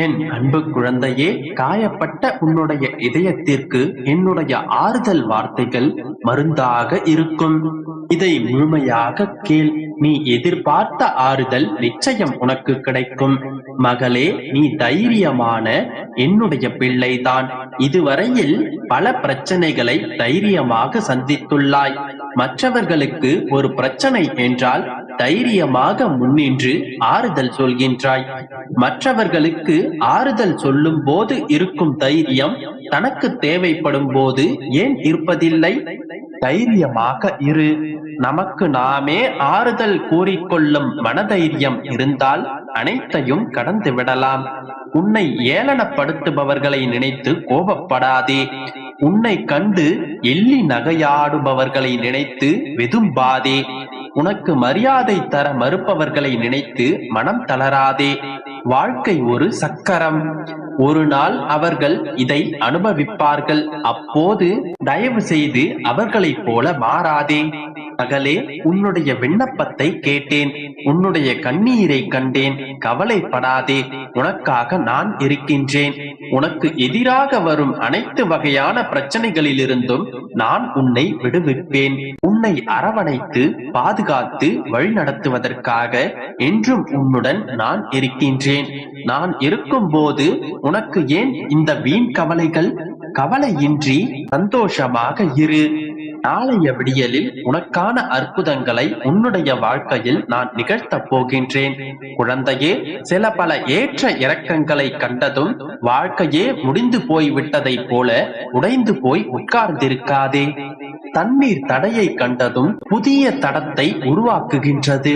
என் அன்பு குழந்தையே, காயப்பட்ட உன்னுடைய இதயத்திற்கு என்னுடைய ஆறுதல் வார்த்தைகள் மருந்தாக இருக்கும். இதை முழுமையாக கேள். நீ எதிர்பார்த்த ஆறுதல் நிச்சயம் உனக்கு கிடைக்கும். மகளே, நீ தைரியமான என்னுடைய பிள்ளைதான். இதுவரையில் பல பிரச்சனைகளை தைரியமாக சந்தித்துள்ளாய். மற்றவர்களுக்கு ஒரு பிரச்சனை என்றால் தைரியமாக முன்னின்று ஆறுதல் சொல்கின்றாய். மற்றவர்களுக்கு ஆறுதல் சொல்லும் போது இருக்கும் தைரியம் தனக்கு தேவைப்படும் போது ஏன் இருப்பதில்லை? தைரியமாக இரு. நமக்கு நாமே ஆறுதல் கூறிக்கொள்ளும் மனதைரியம் இருந்தால் அனைத்தையும் கடந்து விடலாம். உன்னை ஏளனப்படுத்துபவர்களை நினைத்து கோபப்படாதே. உன்னை கண்டு எள்ளி நகையாடுபவர்களை நினைத்து வெதும்பாதே. உனக்கு மரியாதை தர மறுப்பவர்களை நினைத்து மனம் தளராதே. வாழ்க்கை ஒரு சக்கரம். ஒரு நாள் அவர்கள் இதை அனுபவிப்பார்கள். அப்போது தயவு செய்து அவர்களைப் போல மாறாதே. மகளே, உன்னுடைய விண்ணப்பத்தை கேட்டேன். உன்னுடைய கண்ணீரை கண்டேன். கவலைப்படாதே, உனக்காக நான் இருக்கின்றேன். உனக்கு எதிராக வரும் அனைத்து வகையான பிரச்சனைகளிலிருந்தும் நான் உன்னை விடுவிப்பேன். உன்னை அரவணைத்து பாதுகாத்து வழிநடத்துவதற்காக என்றும் உன்னுடன் நான் இருக்கின்றேன். நான் இருக்கும் போது உனக்கு ஏன் இந்த வீண் கவலைகள்? கவலையின்றி சந்தோஷமாக இரு. நாளைய விடியலில் உனக்கான அற்புதங்களை உன்னுடைய வாழ்க்கையில் நான் நிகழ்த்தப் போகின்றேன். குழந்தையே, சில பல ஏற்ற இறக்கங்களை கண்டதும் வாழ்க்கையே முடிந்து போய்விட்டதை போல உடைந்து போய் உட்கார்ந்திருக்காதே. தண்ணீர் தடையை கண்டதும் புதிய தடத்தை உருவாக்குகின்றது.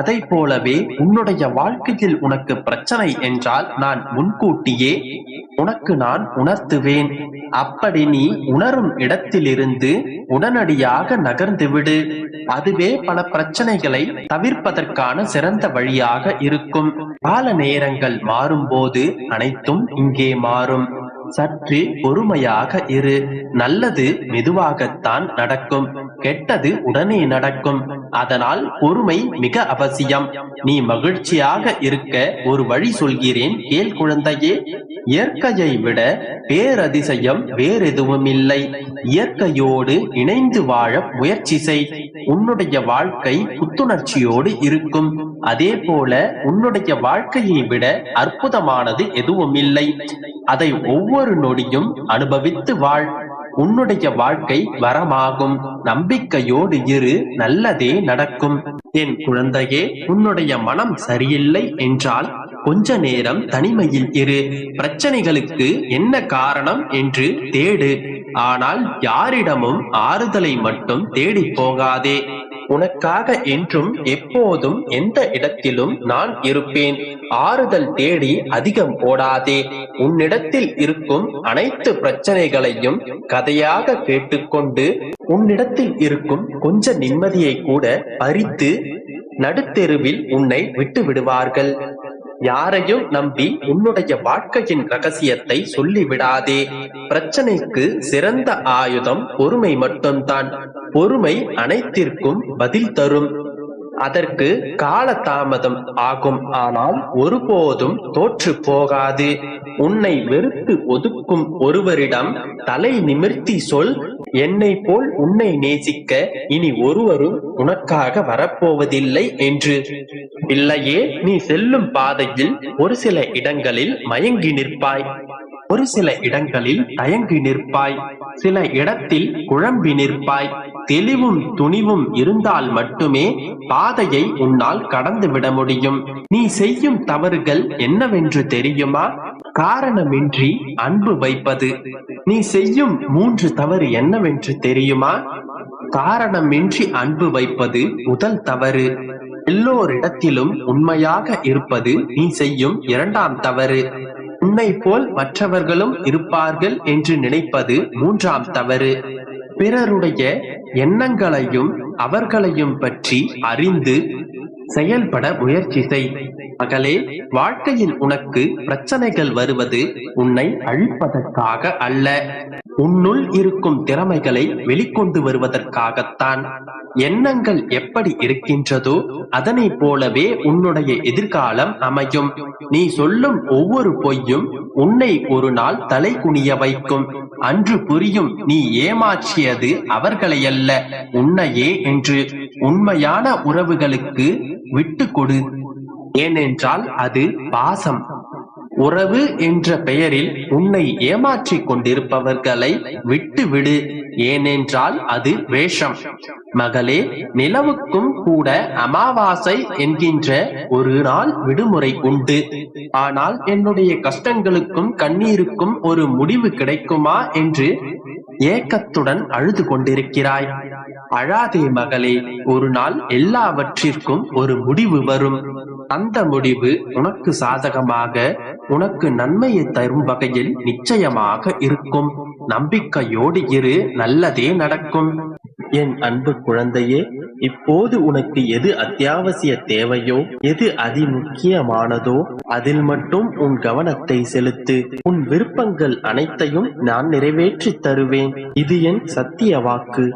அதை போலவே உன்னுடைய வாழ்க்கையில் உனக்கு பிரச்சனை என்றால் நான் முன்கூட்டியே உனக்கு நான் உணர்த்துவேன். அப்படி நீ உணரும் இடத்திலிருந்து உடனடியாக நகர்ந்து விடு. அதுவே பல பிரச்சனைகளை தவிர்ப்பதற்கான சிறந்த வழியாக இருக்கும். கால நேரங்கள் மாறும்போது அனைத்தும் இங்கே மாறும். சற்று பொறுமையாக இரு. நல்லது மெதுவாகத்தான் நடக்கும், கெட்டது உடனே நடக்கும். அதனால் பொறுமை மிக அவசியம். நீ மகிழ்ச்சியாக இருக்க ஒரு வழி சொல்கிறேன், கேள் குழந்தையே. இயற்கையை விட பேரதிசயம் வேறெதுவும் இல்லை. இயற்கையோடு இணைந்து வாழ முயற்சி செய். உன்னுடைய வாழ்க்கை புத்துணர்ச்சியோடு இருக்கும். அதே போல உன்னுடைய வாழ்க்கையை விட அற்புதமானது எதுவும் இல்லை. அதை ஒவ்வொரு நொடியும் அனுபவித்து வாழ். உன்னுடைய வாழ்க்கை வரமாகும். நம்பிக்கையோடு இரு, நல்லதே நடக்கும். என் குழந்தையே, உன்னுடைய மனம் சரியில்லை என்றால் கொஞ்ச நேரம் தனிமையில் இரு. பிரச்சனைகளுக்கு என்ன காரணம் என்று தேடு. ஆனால் யாரிடமும் ஆறுதலை மட்டும் தேடி போகாதே. உனக்காக என்றும் எப்போதும் எந்த இடத்திலும் நான் இருப்பேன். ஆறுதல் தேடி அதிகம் ஓடாதே. உன்னிடத்தில் இருக்கும் அனைத்து பிரச்சனைகளையும் கதையாக கேட்டுக்கொண்டு உன்னிடத்தில் இருக்கும் கொஞ்ச நிம்மதியை கூட பறித்து நடுத்தெருவில் உன்னை விட்டு விடுவார்கள். யாரையும் நம்பி உன்னுடைய வாழ்க்கையின் ரகசியத்தை சொல்லிவிடாதே. பிரச்சனைக்கு சிறந்த ஆயுதம் பொறுமை மட்டும்தான். பொறுமை அனைத்திற்கும் பதில் தரும். அதற்கு கால தாமதம் ஆகும், ஆனால் ஒருபோதும் தோற்று போகாது. உன்னை வெறுத்து ஒதுக்கும் ஒருவரிடம் தலை நிமிர்த்தி சொல், என்னை போல் உன்னை நேசிக்க இனி ஒருவரும் உனக்காக வரப்போவதில்லை என்று. இல்லையே, நீ செல்லும் பாதையில் ஒரு சில இடங்களில் மயங்கி நிற்பாய், ஒரு சில இடங்களில் தயங்கி நிற்பாய், சில இடத்தில் குழம்பி நிற்பாய். தெளிவும் துணிவும் இருந்தால் மட்டுமே பாதையை உன்னால் கடந்து விட முடியும். நீ செய்யும் தவறுகள் என்னவென்று தெரியுமா? காரணமின்றி அன்பு வைப்பது. நீ செய்யும் 3 தவறு என்னவென்று தெரியுமா? காரணமின்றி அன்பு வைப்பது முதல் தவறு. எல்லோரிடத்திலும் உண்மையாக இருப்பது நீ செய்யும் 2ஆம் தவறு. உன்னை போல் மற்றவர்களும் இருப்பார்கள் என்று நினைப்பது 3ஆம் தவறு. பிறருடைய எண்ணங்களையும் அவர்களையும் பற்றி அறிந்து செயல்பட முயற்சி செய். மகளே, வாழ்க்கையில் உனக்கு பிரச்சனைகள் வருவது உன்னை அழிப்பதற்காக அல்ல, உன்னுள் இருக்கும் திறமைகளை வெளிக்கொண்டு வருவதற்காகத்தான். எண்ணங்கள் எப்படி இருக்கின்றதோ அதனை போலவே உன்னுடைய எதிர்காலம் அமையும். நீ சொல்லும் ஒவ்வொரு பொய்யும் உன்னை ஒரு நாள் தலை குனிய வைக்கும். அன்று புரியும் நீ ஏமாற்றியது அவர்களையல்ல, உன்னையே என்று. உண்மையான உறவுகளுக்கு விட்டு கொடு, ஏனென்றால் அது பாசம். உறவு என்ற பெயரில் உன்னை ஏமாற்றிக் கொண்டிருப்பவர்களை விட்டு விடு, ஏனென்றால் அது வேஷம். மகளே, நிலவுக்கும் கூட அமாவாசை என்கின்ற ஒரு நாள் விடுமுறை உண்டு. ஆனால் என்னுடைய கஷ்டங்களுக்கும் கண்ணீருக்கும் ஒரு முடிவு கிடைக்குமா என்று ஏக்கத்துடன் அழுது கொண்டிருக்கிறாய். அழாதே மகளே, ஒரு நாள் எல்லாவற்றிற்கும் ஒரு முடிவு வரும். அந்த முடிவு உனக்கு சாதகமாக, உனக்கு நன்மையை தரும் வகையில் நிச்சயமாக இருக்கும். நம்பிக்கையோடு இரு, நல்லதே நடக்கும். என் அன்பு குழந்தையே, இப்போது உனக்கு எது அத்தியாவசிய தேவையோ, எது அதிமுக்கியமானதோ அதில் மட்டும் உன் கவனத்தை செலுத்து. உன் விருப்பங்கள் அனைத்தையும் நான் நிறைவேற்றி தருவேன். இது என் சத்திய வாக்கு.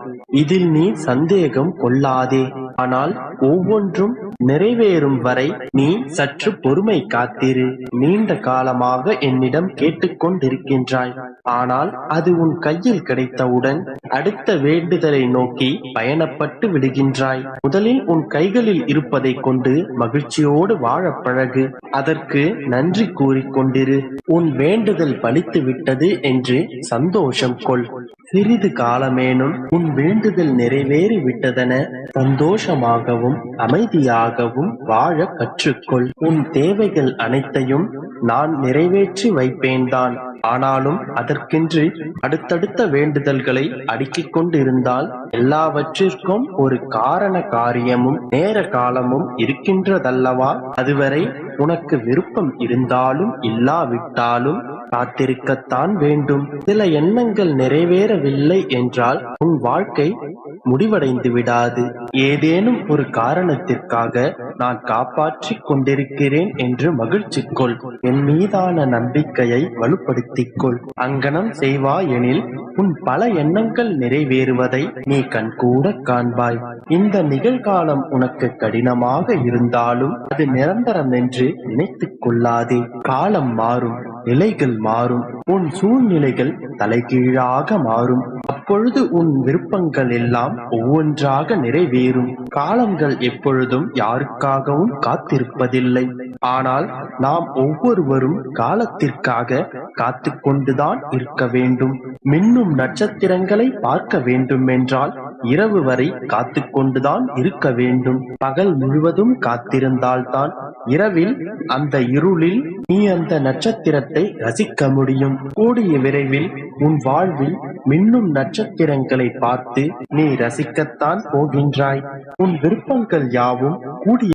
இதில் நீ சந்தேகம் கொள்ளாதே. ஆனால் ஒவ்வொன்றும் நிறைவேறும் வரை நீ சற்று பொறுமை காத்திரு. நீண்ட காலமாக என்னிடம் கேட்டுக்கொண்டிருக்கின்றாய். ஆனால் அது உன் கையில் கிடைத்தவுடன் அடுத்த வேண்டுதலை நோக்கி பயணப்பட்டு விடுகின்றாய். முதலில் உன் கைகளில் இருப்பதை கொண்டு மகிழ்ச்சியோடு வாழ பழகு. அதற்கு நன்றி கூறிக்கொண்டிரு. உன் வேண்டுதல் பலித்து விட்டது என்று சந்தோஷம் கொள். சிறிது காலமேனும் உன் வேண்டுதல் நிறைவேறி விட்டதென சந்தோஷமாகவும் அமைதியாகவும் வாழ கற்றுக்கொள். உன் தேவைகள் அனைத்தையும் நான் நிறைவேற்றி வைப்பேன்தான். ஆனாலும் அதற்கென்று அடுத்தடுத்த வேண்டுதல்களை அடுக்கிக் கொண்டிருந்தால் எல்லாவற்றிற்கும் ஒரு காரண காரியமும் நேர காலமும் இருக்கின்றதல்லவா? அதுவரை உனக்கு விருப்பம் இருந்தாலும் இல்லாவிட்டாலும் காத்திருக்கத்தான் வேண்டும். சில எண்ணங்கள் நிறைவேறவில்லை என்றால் உன் வாழ்க்கை முடிவடைந்து விடாது. ஏதேனும் ஒரு காரணத்திற்காக நான் காப்பாற்றிக் கொண்டிருக்கிறேன் என்று மகிழ்ச்சி கொள். என் மீதான நம்பிக்கையை வலுப்படுத்திக் கொள். அங்கனம் செய்வாய் எனில் உன் பல எண்ணங்கள் நிறைவேறுவதை நீ கண்கூட காண்பாய். இந்த நிகழ்காலம் உனக்கு கடினமாக இருந்தாலும் அது நிரந்தரம் என்று நினைத்துக் கொள்ளாதே. காலம் மாறும், நிலைகள் மாறும், உன் சூழ்நிலைகள் தலைகீழாக மாறும். அப்பொழுது உன் விருப்பங்கள் எல்லாம் ஒவ்வொன்றாக நிறைவேறும். காலங்கள் எப்பொழுதும் யாருக்காகவும் காத்திருப்பதில்லை. ஆனால் நாம் ஒவ்வொருவரும் காலத்திற்காக காத்து கொண்டுதான் இருக்க வேண்டும். மின்னும் நட்சத்திரங்களை பார்க்க வேண்டும் என்றால் இரவு வரை காத்து கொண்டுதான் இருக்க வேண்டும். பகல் முழுவதும் காத்திருந்தால்தான் இரவில் அந்த இருளில் நீ அந்த நட்சத்திரத்தை ரசிக்க முடியும். கூடிய விரைவில் உன் வாழ்வில் மின்னும் நட்சத்திரங்களை பார்த்து நீ ரசிக்கத்தான் போகின்றாய். உன் விருப்பங்கள் யாவும் கூடிய